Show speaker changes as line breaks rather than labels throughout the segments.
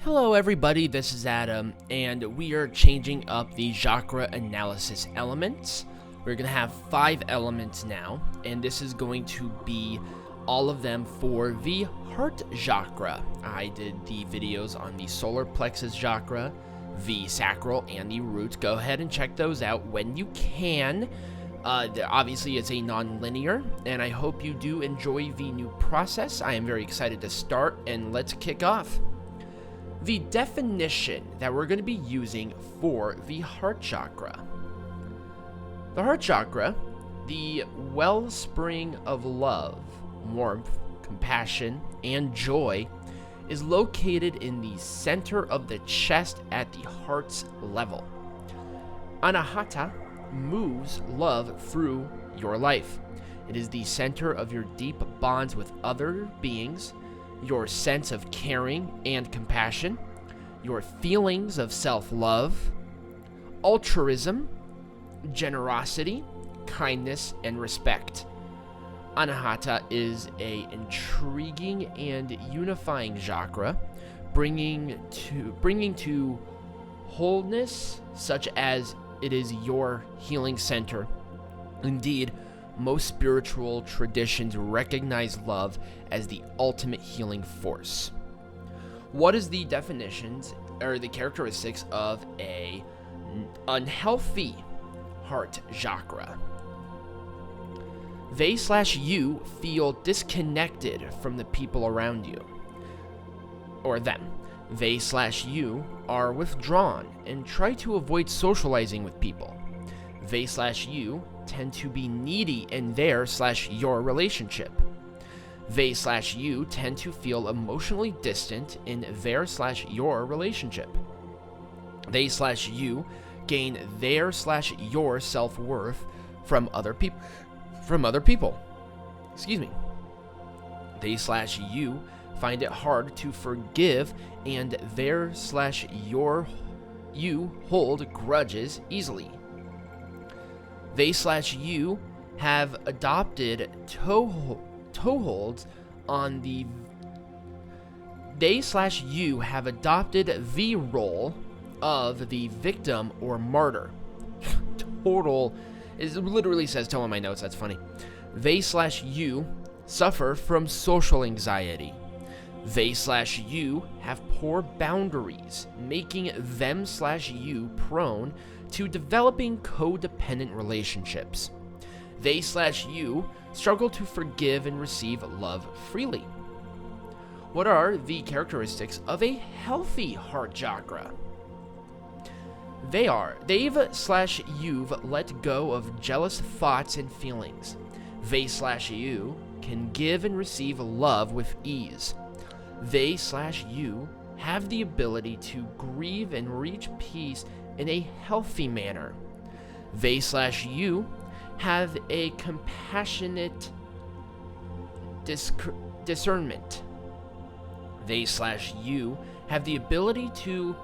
Hello everybody, this is Adam, and we are changing up the chakra analysis elements. We're going to have 5 elements now, and this is going to be all of them for the Heart Chakra. I did the videos on the solar plexus chakra, the sacral, and the root. Go ahead and check those out when you can. Obviously, it's a non-linear, and I hope you do enjoy the new process. I am very excited to start, and let's kick off. The definition that we're going to be using for the Heart Chakra. The Heart Chakra, the wellspring of love, warmth, compassion, and joy, is located in the center of the chest at the heart's level. Anahata moves love through your life. It is the center of your deep bonds with other beings, your sense of caring and compassion, your feelings of self-love, altruism, generosity, kindness, and respect. Anahata is an intriguing and unifying chakra, bringing to wholeness, such as it is your healing center. Indeed, most spiritual traditions recognize love as the ultimate healing force. What is the definitions or the characteristics of a unhealthy heart chakra? They/you feel disconnected from the people around you, or them. They/you are withdrawn and try to avoid socializing with people. They/you tend to be needy in their/your relationship. They/you tend to feel emotionally distant in their/your relationship. They/you gain their/your self-worth from other people. Excuse me. They/you find it hard to forgive, and you hold grudges easily. They/you have adopted toeholds on the. They/you have adopted the role of the victim or martyr. It literally says toe in my notes. That's funny. They/you suffer from social anxiety. They/you have poor boundaries, making them/you prone to developing codependent relationships. They/you struggle to forgive and receive love freely. What are the characteristics of a healthy heart chakra? They've/you've let go of jealous thoughts and feelings. They/you can give and receive love with ease. They/you have the ability to grieve and reach peace in a healthy manner. They/you have a compassionate discernment. They/you have the ability to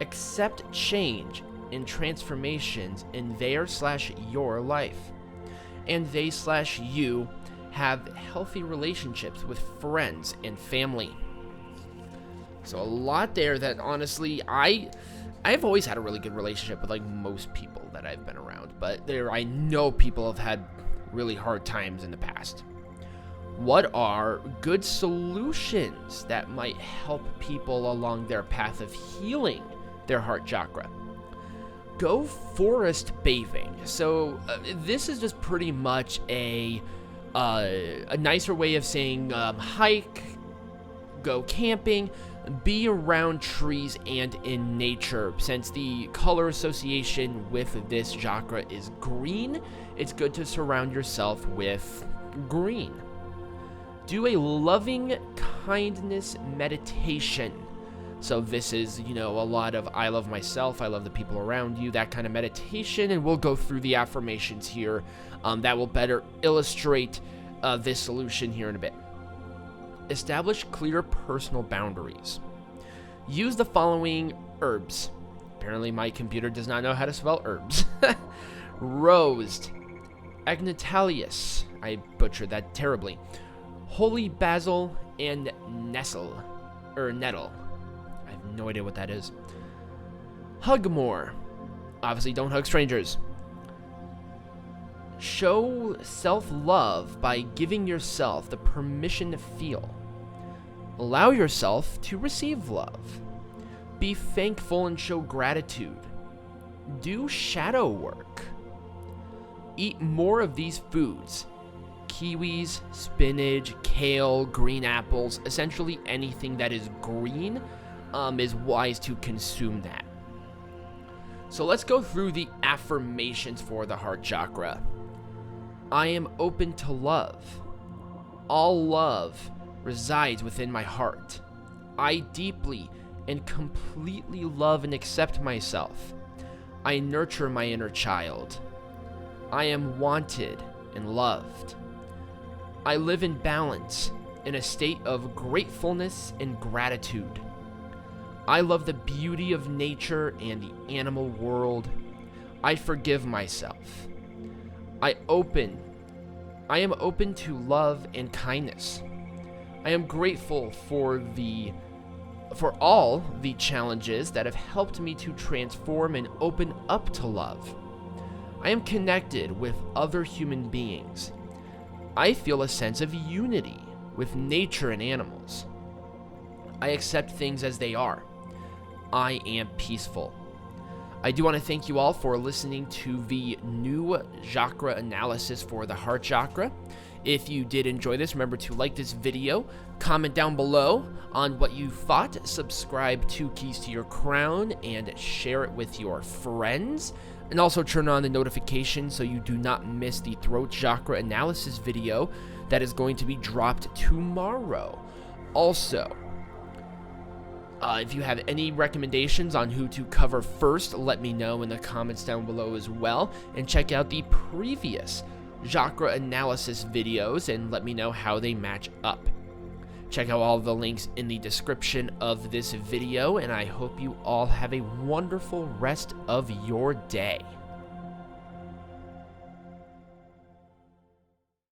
accept change and transformations in their/your life. And they/you have healthy relationships with friends and family. So a lot there that honestly, I've always had a really good relationship with like most people that I've been around, but I know people have had really hard times in the past. What are good solutions that might help people along their path of healing their heart chakra? Go forest bathing. So this is just pretty much a nicer way of saying hike, go camping, be around trees and in nature. Since the color association with this chakra is green, it's good to surround yourself with green. Do a loving kindness meditation. So this is, a lot of I love myself, I love the people around you, that kind of meditation, and we'll go through the affirmations here that will better illustrate this solution here in a bit. Establish clear personal boundaries. Use the following herbs. Apparently my computer does not know how to spell herbs. Rose, Agnatalius, I butchered that terribly. Holy basil and nettle. I have no idea what that is. Hug more. Obviously, don't hug strangers. Show self-love by giving yourself the permission to feel. Allow yourself to receive love. Be thankful and show gratitude. Do shadow work. Eat more of these foods. Kiwis, spinach, kale, green apples, essentially anything that is green is wise to consume that. So let's go through the affirmations for the heart chakra. I am open to love. All love resides within my heart. I deeply and completely love and accept myself. I nurture my inner child. I am wanted and loved. I live in balance, in a state of gratefulness and gratitude. I love the beauty of nature and the animal world. I forgive myself. I am open to love and kindness. I am grateful for all the challenges that have helped me to transform and open up to love. I am connected with other human beings. I feel a sense of unity with nature and animals. I accept things as they are. I am peaceful. I do want to thank you all for listening to the new chakra analysis for the heart chakra. If you did enjoy this, remember to like this video, comment down below on what you thought, subscribe to Keys to Your Crown, and share it with your friends. And also turn on the notifications so you do not miss the throat chakra analysis video that is going to be dropped tomorrow. Also, if you have any recommendations on who to cover first, let me know in the comments down below as well. And check out the previous chakra analysis videos and let me know how they match up. Check out all the links in the description of this video, and I hope you all have a wonderful rest of your day.